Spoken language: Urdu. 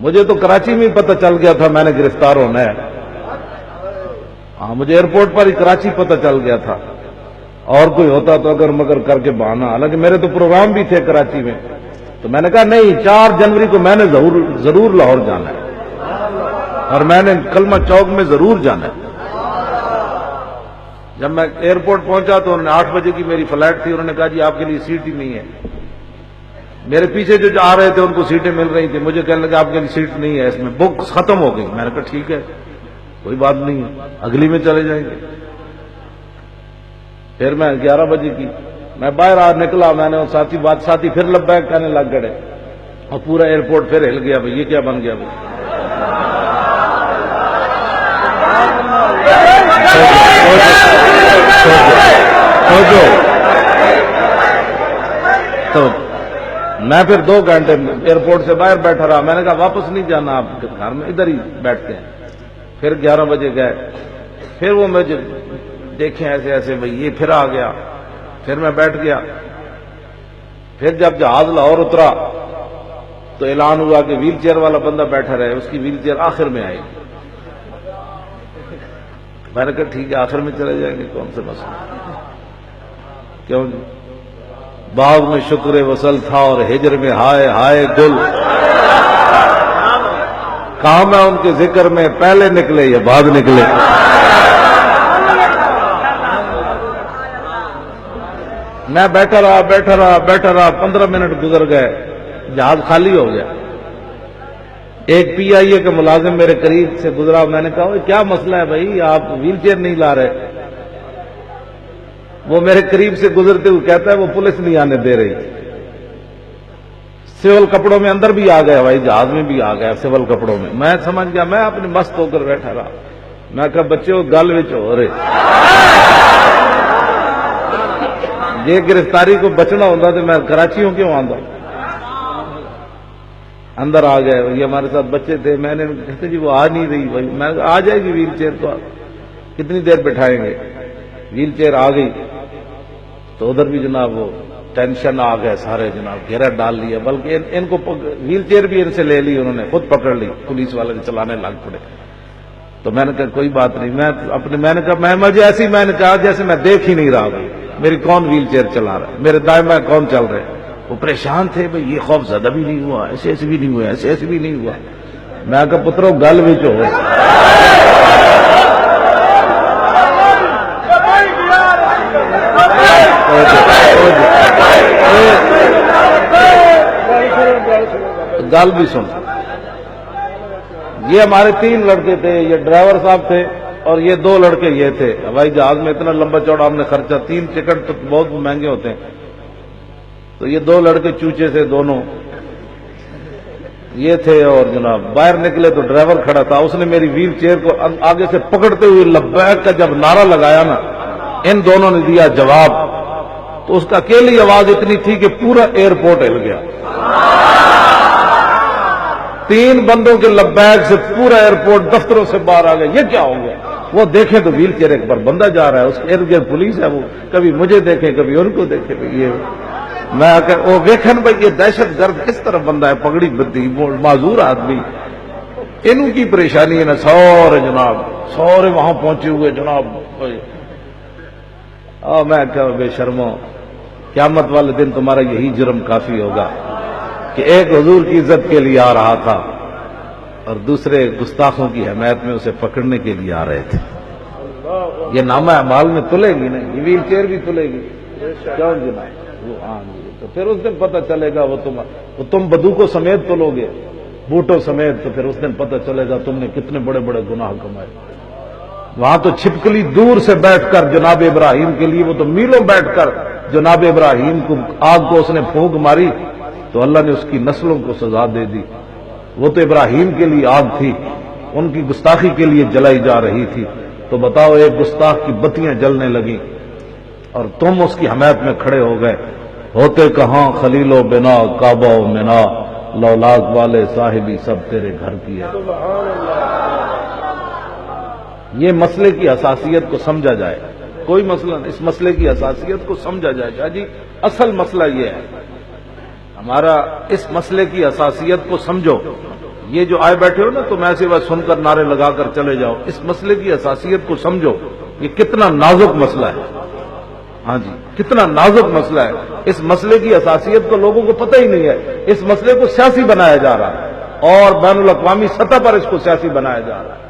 مجھے تو کراچی میں ہی پتہ چل گیا تھا میں نے گرفتار ہونا ہے. ہاں مجھے ایئرپورٹ پر ہی کراچی پتہ چل گیا تھا. اور کوئی ہوتا تو اگر مگر کر کے بہانا، حالانکہ میرے تو پروگرام بھی تھے کراچی میں. تو میں نے کہا نہیں، 4 جنوری کو میں نے ضرور لاہور جانا ہے اور میں نے کلمہ چوک میں ضرور جانا ہے. جب میں ایئرپورٹ پہنچا تو انہوں نے 8 بجے کی میری فلائٹ تھی، انہوں نے کہا جی آپ کے لیے سیٹ ہی نہیں ہے. میرے پیچھے جو آ رہے تھے ان کو سیٹیں مل رہی تھیں، مجھے کہنے لگا آپ کے لیے سیٹ نہیں ہے، اس میں بک ختم ہو گئی. میں نے کہا ٹھیک ہے کوئی بات نہیں ہے، اگلی میں چلے جائیں گے. پھر میں 11 بجے کی میں باہر نکلا، میں نے ساتھی پھر لبیک کہنے لگ گئے اور پورا ایئرپورٹ پھر ہل گیا. بھائی یہ کیا بن گیا بھائی؟ تو میں پھر 2 گھنٹے ایئرپورٹ سے باہر بیٹھا رہا. میں نے کہا واپس نہیں جانا آپ کے گھر میں، ادھر ہی بیٹھتے ہیں. پھر 11 بجے گئے، پھر وہ مجھے دیکھیں ایسے بھائی یہ پھر آ گیا. پھر میں بیٹھ گیا. پھر جب جہاز لاہور اترا تو اعلان ہوا کہ ویل چیئر والا بندہ بیٹھا رہے، اس کی ویل چیئر آخر میں آئی. میں نے کہا ٹھیک ہے آخر میں چلے جائیں گے، کون سے مسئلہ. کیوں جی؟ باغ میں شکر وصل تھا اور ہجر میں ہائے ہائے گل. کہاں میں ان کے ذکر میں پہلے نکلے یا بعد نکلے. میں بیٹھا رہا 15 منٹ گزر گئے، جہاز خالی ہو گیا. ایک PIA کا ملازم میرے قریب سے گزرا. میں نے کہا کیا مسئلہ ہے بھائی، آپ ویل چیئر نہیں لا رہے؟ وہ میرے قریب سے گزرتے ہوئے کہتا ہے وہ پولیس نہیں آنے دے رہی. سول کپڑوں میں اندر بھی آ گیا، بھائی جہاز میں بھی آ گیا سول کپڑوں میں. میں سمجھ گیا، میں اپنے مست ہو کر بیٹھا رہا. میں کہا بچے وہ گل وچ ہو رہے، یہ گرفتاری کو بچنا ہوتا تو میں کراچیوں کیوں آندا. اندر آ گئے، یہ ہمارے ساتھ بچے تھے. میں نے کہتے جی وہ آ نہیں رہی. بھائی میں آ جائے گی ویل چیئر، تو کتنی دیر بٹھائیں گے. ویل چیئر آ گئی تو ادھر بھی جناب وہ ٹینشن آ گئے سارے، جناب گھیرا ڈال لیا. بلکہ ان کو ویل چیئر بھی ان سے لے لی، انہوں نے خود پکڑ لی، پولیس والے چلانے لگ پڑے. تو میں نے کہا کوئی بات نہیں. میں نے کہا مجھے ایسی، میں نے کہا جیسے میں دیکھ ہی نہیں رہا بھائی میری کون ویل چیئر چلا رہا ہے، میرے دائیں بائیں کون چل رہے. وہ پریشان تھے بھائی یہ خوف زدہ بھی نہیں ہوا، ایسے بھی نہیں ہوا، ایسے بھی نہیں ہوا. میں کہا پترو گل بھی ہو. گل بھی سن. یہ ہمارے 3 لڑکے تھے، یہ ڈرائیور صاحب تھے اور یہ 2 لڑکے یہ تھے. ہوائی جہاز میں اتنا لمبا چوڑا ہم نے خرچہ، 3 ٹکٹ تو بہت مہنگے ہوتے ہیں. تو یہ 2 لڑکے چوچے سے دونوں یہ تھے. اور جناب باہر نکلے تو ڈرائیور کھڑا تھا، اس نے میری ویل چیئر کو آگے سے پکڑتے ہوئے لبیک کا جب نعرہ لگایا نا، ان دونوں نے دیا جواب. تو اس کا اکیلی آواز اتنی تھی کہ پورا ایئرپورٹ ہل گیا. 3 بندوں کے لبیک سے پورا ایئرپورٹ دفتروں سے باہر آ گیا. یہ کیا ہو گیا؟ وہ دیکھیں تو ویل چیئر ایک بار بندہ جا رہا ہے، اس کے ارد گرد پولیس ہے، وہ کبھی مجھے دیکھے کبھی ان کو دیکھے. یہ میں وہ دیکھن بھائی یہ دہشت گرد کس طرح بندہ ہے، پگڑی بدی معذور آدمی. انہوں کی پریشانی ہے نا، سورے جناب سورے وہاں پہنچے ہوئے جناب. میں کہا بے شرمو، قیامت والے دن تمہارا یہی جرم کافی ہوگا کہ ایک حضور کی عزت کے لیے آ رہا تھا اور دوسرے گستاخوں کی حمایت میں اسے پکڑنے کے لیے آ رہے تھے. یہ نامہ اعمال میں تلے گی نہیں، یہ ویل چیئر بھی تلے گی. کیوں جناب؟ تو پھر اس دن پتہ چلے گا وہ تم بدوکوں سمیت تلو گے، بوٹوں سمیت، تو پھر اس دن پتہ چلے گا تم نے کتنے بڑے بڑے گناہ کمائے. وہاں تو چھپکلی دور سے بیٹھ کر جناب ابراہیم کے لیے، وہ تو میلوں بیٹھ کر جناب ابراہیم کو آگ کو اس نے پھونک ماری تو اللہ نے اس کی نسلوں کو سزا دے دی. وہ تو ابراہیم کے لیے آگ تھی، ان کی گستاخی کے لیے جلائی جا رہی تھی. تو بتاؤ ایک گستاخ کی بتیاں جلنے لگیں اور تم اس کی حمایت میں کھڑے ہو گئے. ہوتے کہاں خلیل و بنا کعبہ و منا، لولاک والے صاحبی سب تیرے گھر کی ہے. یہ مسئلے کی حساسیت کو سمجھا جائے، کوئی مسئلہ نہیں، اس مسئلے کی حساسیت کو سمجھا جائے. شاہ جی اصل مسئلہ یہ ہے ہمارا، اس مسئلے کی حساسیت کو سمجھو. یہ جو آئے بیٹھے ہو نا تم ایسے بس سن کر نعرے لگا کر چلے جاؤ، اس مسئلے کی حساسیت کو سمجھو، یہ کتنا نازک مسئلہ ہے۔ ہاں جی، کتنا نازک مسئلہ ہے، اس مسئلے کی حساسیت کو لوگوں کو پتہ ہی نہیں ہے، اس مسئلے کو سیاسی بنایا جا رہا ہے اور بین الاقوامی سطح پر اس کو سیاسی بنایا جا رہا ہے۔